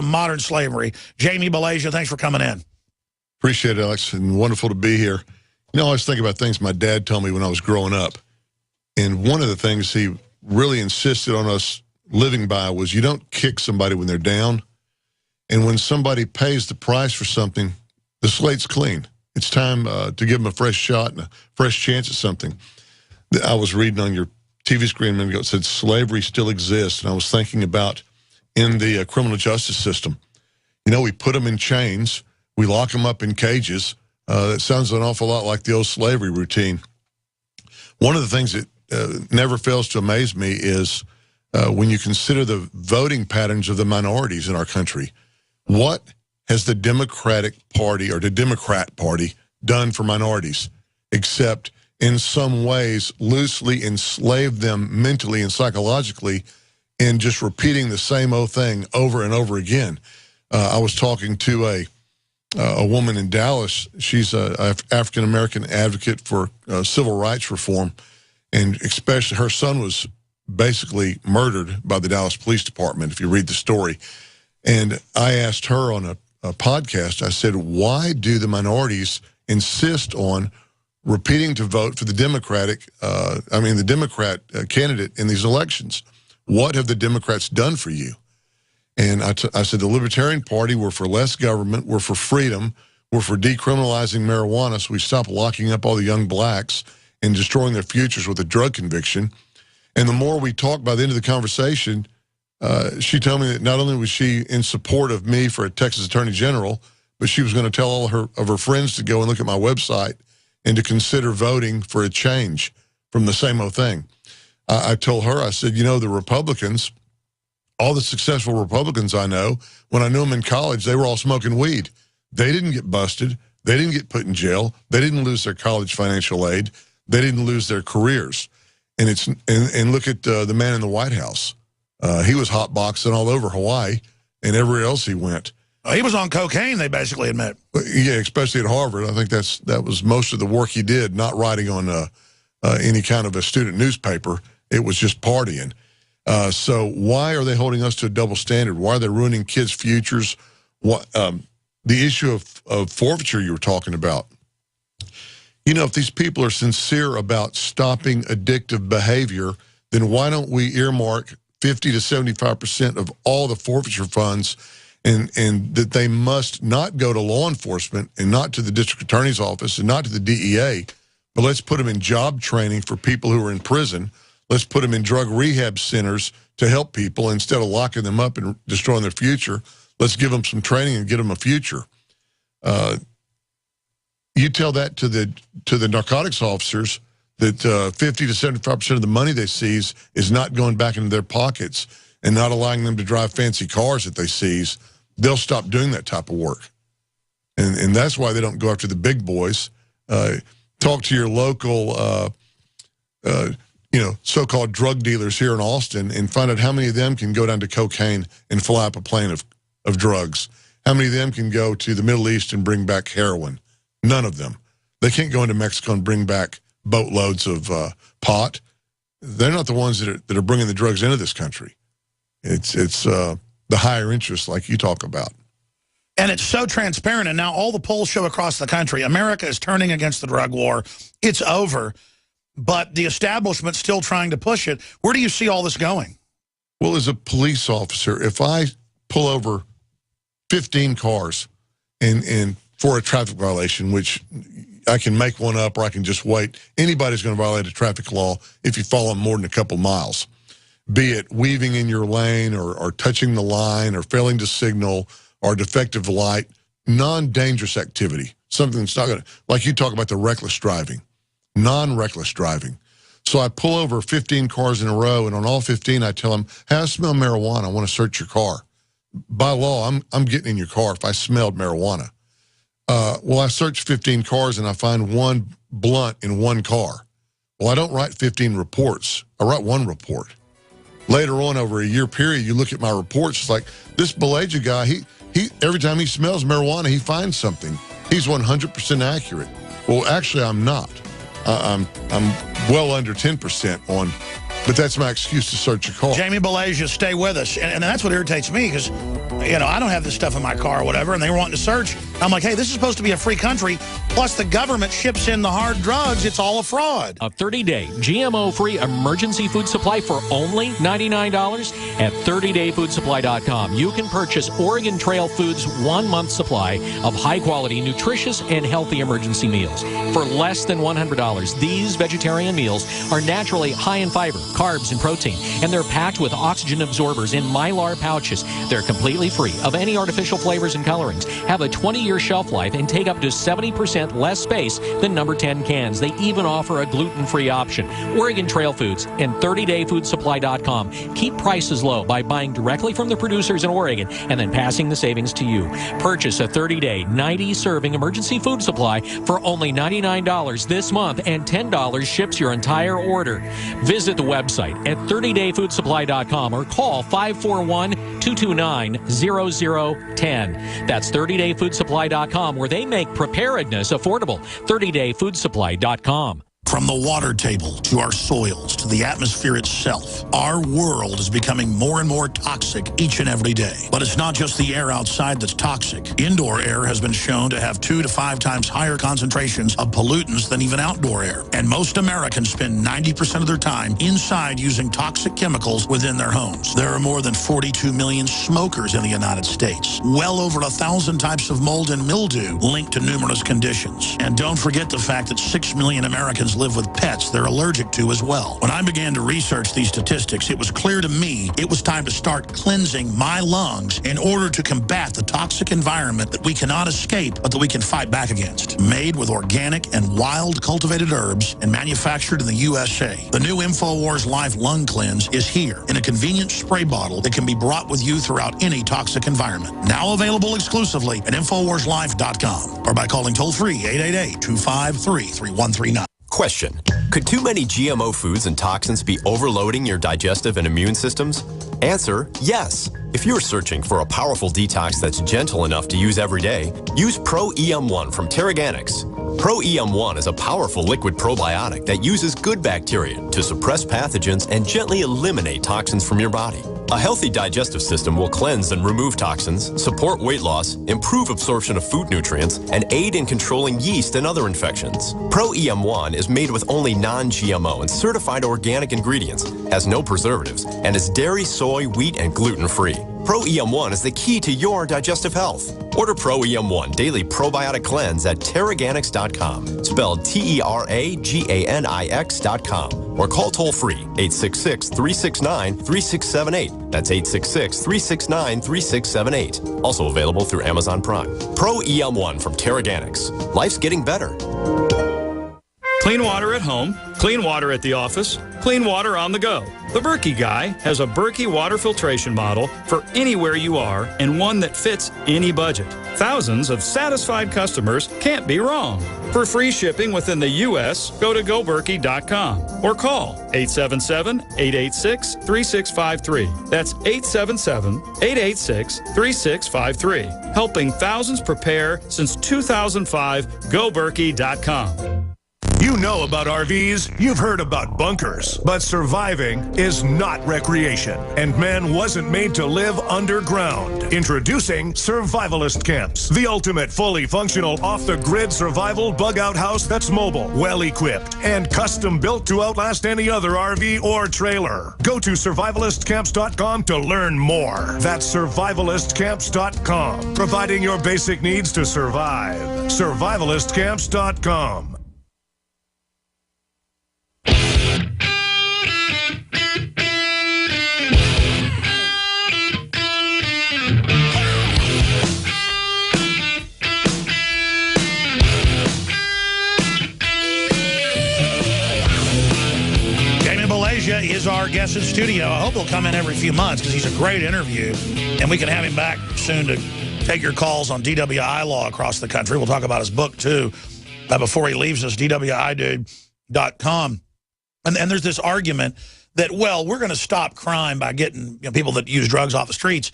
Modern slavery. Jamie Balasia, thanks for coming in. Appreciate it, Alex, and wonderful to be here. You know, I always think about things my dad told me when I was growing up. And one of the things he really insisted on us living by was you don't kick somebody when they're down. And when somebody pays the price for something, the slate's clean. It's time to give them a fresh shot and a fresh chance at something. I was reading on your TV screen a minute ago, it said slavery still exists. And I was thinking about in the criminal justice system. You know, we put them in chains. We lock them up in cages. That sounds an awful lot like the old slavery routine. One of the things that never fails to amaze me is when you consider the voting patterns of the minorities in our country. What has the Democratic Party or the Democrat Party done for minorities, except in some ways loosely enslave them mentally and psychologically in just repeating the same old thing over and over again? I was talking to a woman in Dallas. She's an African-American advocate for civil rights reform, and especially her son was basically murdered by the Dallas Police Department, if you read the story. And I asked her on a podcast, I said, why do the minorities insist on repeating to vote for the Democrat candidate in these elections? What have the Democrats done for you? And I said, the Libertarian Party, we're for less government, we're for freedom, we're for decriminalizing marijuana so we stop locking up all the young blacks and destroying their futures with a drug conviction. And the more we talked, by the end of the conversation, she told me that not only was she in support of me for a Texas Attorney General, but she was going to tell all of her friends to go and look at my website and to consider voting for a change from the same old thing. I told her, I said, you know, the Republicans, all the successful Republicans I know, when I knew them in college, they were all smoking weed. They didn't get busted. They didn't get put in jail. They didn't lose their college financial aid. They didn't lose their careers. And look at the man in the White House. He was hotboxing all over Hawaii and everywhere else he went. He was on cocaine, they basically admit. Yeah, especially at Harvard. I think that was most of the work he did, not writing on any kind of a student newspaper. It was just partying. So why are they holding us to a double standard? Why are they ruining kids' futures? The issue of forfeiture you were talking about. You know, if these people are sincere about stopping addictive behavior, then why don't we earmark 50 to 75% of all the forfeiture funds, and that they must not go to law enforcement and not to the district attorney's office and not to the DEA, but let's put them in job training for people who are in prison. Let's put them in drug rehab centers to help people instead of locking them up and destroying their future. Let's give them some training and get them a future. You tell that to the narcotics officers that 50 to 75% of the money they seize is not going back into their pockets and not allowing them to drive fancy cars that they seize. They'll stop doing that type of work. And that's why they don't go after the big boys. Talk to your local so-called drug dealers here in Austin and find out how many of them can go down to cocaine and fly up a plane of drugs. How many of them can go to the Middle East and bring back heroin? None of them. They can't go into Mexico and bring back boatloads of pot. They're not the ones that are bringing the drugs into this country. It's the higher interest like you talk about. And it's so transparent, and now all the polls show across the country, America is turning against the drug war. It's over. But the establishment's still trying to push it. Where do you see all this going? Well, as a police officer, if I pull over 15 cars and for a traffic violation, which I can make one up or I can just wait, anybody's going to violate a traffic law if you follow them more than a couple miles, be it weaving in your lane or touching the line or failing to signal or defective light, non-dangerous activity, something that's not going to, like you talk about the reckless driving. Non-reckless driving. So I pull over 15 cars in a row, and on all 15, I tell them, hey, I smell marijuana. I want to search your car. By law, I'm getting in your car if I smelled marijuana. Well, I search 15 cars, and I find one blunt in one car. Well, I don't write 15 reports. I write one report. Later on, over a year period, you look at my reports, it's like, this Balaja guy, he every time he smells marijuana, he finds something. He's 100% accurate. Well, actually, I'm not. I'm well under 10% on, but that's my excuse to search a car. Jamie Balasia, stay with us. And that's what irritates me, because you know, I don't have this stuff in my car or whatever, and they were wanting to search. I'm like, hey, this is supposed to be a free country, plus the government ships in the hard drugs. It's all a fraud. A 30-day GMO-free emergency food supply for only $99 at 30dayfoodsupply.com. You can purchase Oregon Trail Foods' 1-month supply of high-quality, nutritious, and healthy emergency meals. For less than $100, these vegetarian meals are naturally high in fiber, carbs, and protein, and they're packed with oxygen absorbers in Mylar pouches. They're completely free of any artificial flavors and colorings, have a 20-year shelf life, and take up to 70% less space than number 10 cans. They even offer a gluten-free option. Oregon Trail Foods and 30dayfoodsupply.com keep prices low by buying directly from the producers in Oregon and then passing the savings to you. Purchase a 30-day, 90-serving emergency food supply for only $99 this month, and $10 ships your entire order. Visit the website at 30dayfoodsupply.com or call 541-229-0010. That's 30dayfoodsupply.com, where they make preparedness affordable. 30dayfoodsupply.com. From the water table to our soils to the atmosphere itself, our world is becoming more and more toxic each and every day. But it's not just the air outside that's toxic. Indoor air has been shown to have 2 to 5 times higher concentrations of pollutants than even outdoor air. And most Americans spend 90% of their time inside using toxic chemicals within their homes. There are more than 42 million smokers in the United States. Well over 1,000 types of mold and mildew linked to numerous conditions. And don't forget the fact that 6 million Americans live with pets they're allergic to as well. When I began to research these statistics, it was clear to me it was time to start cleansing my lungs in order to combat the toxic environment that we cannot escape, but that we can fight back against. Made with organic and wild cultivated herbs and manufactured in the USA, the new InfoWars Life Lung Cleanse is here in a convenient spray bottle that can be brought with you throughout any toxic environment. Now available exclusively at InfoWarsLife.com or by calling toll-free 888-253-3139. Question: could too many GMO foods and toxins be overloading your digestive and immune systems? Answer: yes. If you're searching for a powerful detox that's gentle enough to use every day, use Pro-EM1 from Teraganix. Pro-EM1 is a powerful liquid probiotic that uses good bacteria to suppress pathogens and gently eliminate toxins from your body. A healthy digestive system will cleanse and remove toxins, support weight loss, improve absorption of food nutrients, and aid in controlling yeast and other infections. Pro-EM1 is made with only non-GMO and certified organic ingredients, has no preservatives, and is dairy, soy, wheat, and gluten-free. Pro-EM1 is the key to your digestive health. Order Pro-EM1 Daily Probiotic Cleanse at Teraganix.com, spelled Teraganix.com, or call toll-free 866-369-3678. That's 866-369-3678. Also available through Amazon Prime. Pro-EM1 from Teraganix. Life's getting better. Clean water at home, clean water at the office, clean water on the go. The Berkey Guy has a Berkey water filtration model for anywhere you are, and one that fits any budget. Thousands of satisfied customers can't be wrong. For free shipping within the U.S., go to goberkey.com or call 877-886-3653. That's 877-886-3653. Helping thousands prepare since 2005, goberkey.com. You know about RVs, you've heard about bunkers, but surviving is not recreation, and man wasn't made to live underground. Introducing Survivalist Camps, the ultimate fully functional off-the-grid survival bug-out house that's mobile, well-equipped, and custom-built to outlast any other RV or trailer. Go to survivalistcamps.com to learn more. That's survivalistcamps.com, providing your basic needs to survive. Survivalistcamps.com. Is our guest in studio. I hope he'll come in every few months because he's a great interview, and we can have him back soon to take your calls on DWI law across the country. We'll talk about his book too before he leaves us, DWIdude.com. And there's this argument that, well, we're going to stop crime by getting people that use drugs off the streets.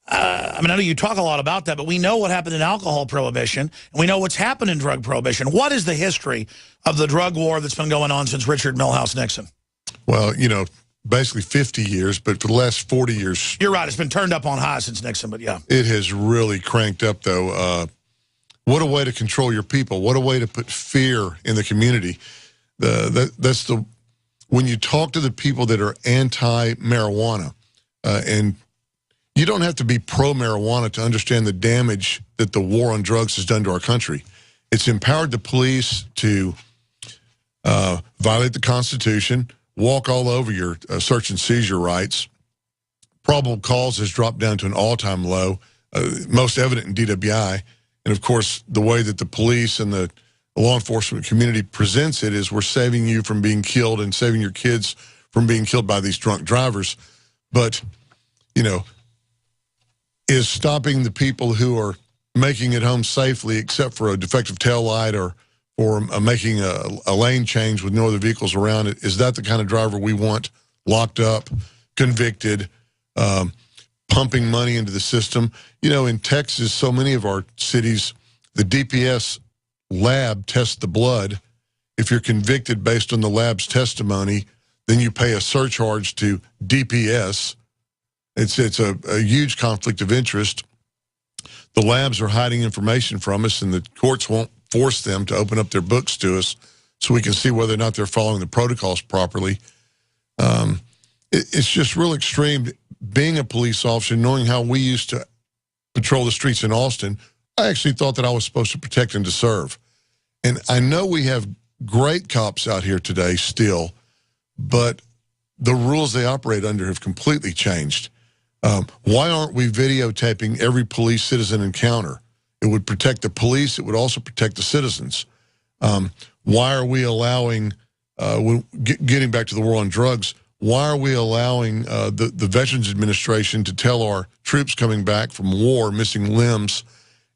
I know you talk a lot about that, but we know what happened in alcohol prohibition, and we know what's happened in drug prohibition. What is the history of the drug war that's been going on since Richard Milhouse Nixon? Well, basically 50 years, but for the last 40 years. You're right. It's been turned up on high since Nixon, but yeah. It has really cranked up, though. What a way to control your people. What a way to put fear in the community. When you talk to the people that are anti-marijuana, and you don't have to be pro-marijuana to understand the damage that the war on drugs has done to our country. It's empowered the police to violate the Constitution, walk all over your search and seizure rights. Probable cause has dropped down to an all-time low, most evident in DWI. And, of course, the way that the police and the law enforcement community presents it is we're saving you from being killed and saving your kids from being killed by these drunk drivers. But, you know, is stopping the people who are making it home safely except for a defective taillight or making a lane change with no other vehicles around it, is that the kind of driver we want locked up, convicted, pumping money into the system? You know, in Texas, so many of our cities, the DPS lab tests the blood. If you're convicted based on the lab's testimony, then you pay a surcharge to DPS. It's a huge conflict of interest. The labs are hiding information from us, and the courts won't force them to open up their books to us so we can see whether or not they're following the protocols properly. It's just real extreme. Being a police officer, knowing how we used to patrol the streets in Austin, I actually thought that I was supposed to protect and to serve. And I know we have great cops out here today still, but the rules they operate under have completely changed. Why aren't we videotaping every police citizen encounter? It would protect the police. It would also protect the citizens. Why are we allowing, getting back to the war on drugs, why are we allowing the Veterans Administration to tell our troops coming back from war, missing limbs,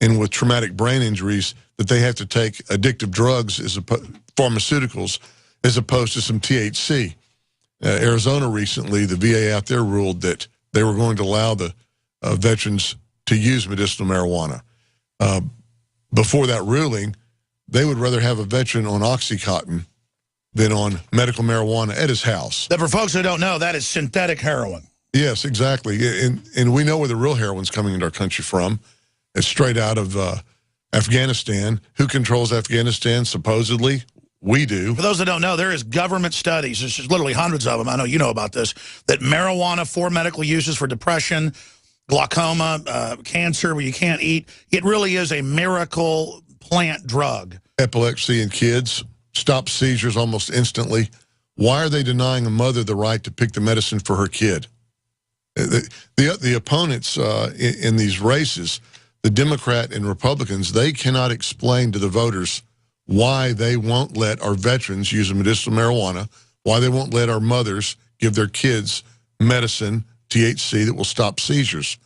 and with traumatic brain injuries, that they have to take addictive drugs, pharmaceuticals, as opposed to some THC? Arizona recently, the VA out there ruled that they were going to allow the veterans to use medicinal marijuana. Before that ruling, they would rather have a veteran on Oxycontin than on medical marijuana at his house. That, for folks who don't know, that is synthetic heroin. Yes, exactly. And we know where the real heroin's coming into our country from. It's straight out of Afghanistan. Who controls Afghanistan, supposedly? We do. For those that don't know, there is government studies, there's literally hundreds of them, I know you know about this, that marijuana for medical uses for depression, glaucoma, cancer, where you can't eat, it really is a miracle plant drug. Epilepsy in kids, stop seizures almost instantly. Why are they denying a mother the right to pick the medicine for her kid? The opponents in these races, the Democrat and Republicans, they cannot explain to the voters why they won't let our veterans use medicinal marijuana, why they won't let our mothers give their kids medicine, THC, that will stop seizures.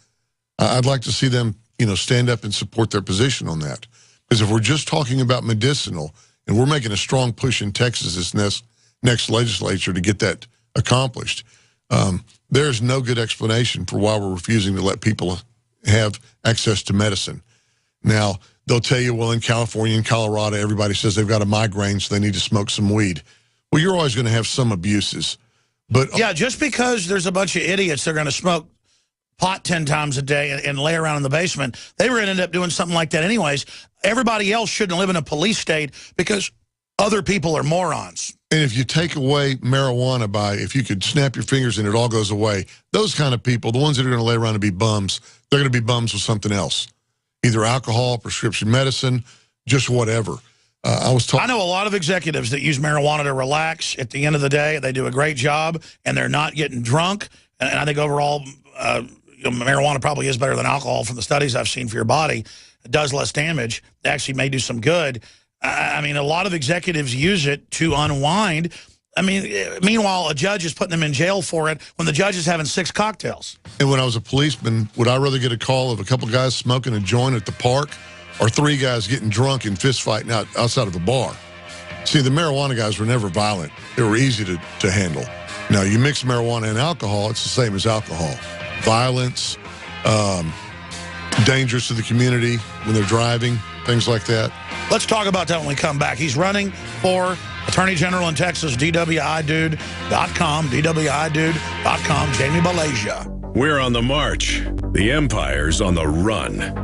I'd like to see them, stand up and support their position on that. Because if we're just talking about medicinal, and we're making a strong push in Texas this next legislature to get that accomplished, there's no good explanation for why we're refusing to let people have access to medicine. Now, they'll tell you, well, in California and Colorado, everybody says they've got a migraine, so they need to smoke some weed. Well, you're always going to have some abuses. But yeah, just because there's a bunch of idiots that are going to smoke pot 10 times a day and lay around in the basement, they were going to end up doing something like that anyways. Everybody else shouldn't live in a police state because other people are morons. And if you take away marijuana if you could snap your fingers and it all goes away, those kind of people, the ones that are going to lay around and be bums, they're going to be bums with something else. Either alcohol, prescription medicine, just whatever. I know a lot of executives that use marijuana to relax. At the end of the day, they do a great job, and they're not getting drunk. And I think overall, marijuana probably is better than alcohol from the studies I've seen for your body. It does less damage. It actually may do some good. I mean, a lot of executives use it to unwind. I mean, meanwhile, a judge is putting them in jail for it when the judge is having 6 cocktails. And when I was a policeman, would I rather get a call of a couple guys smoking a joint at the park or 3 guys getting drunk and fist fighting outside of a bar? See, the marijuana guys were never violent. They were easy to handle. Now, you mix marijuana and alcohol, it's the same as alcohol. Violence, dangerous to the community when they're driving, things like that. Let's talk about that when we come back. He's running for Attorney General in Texas, DWIDude.com, DWIDude.com, Jamie Malaysia. We're on the march. The Empire's on the run.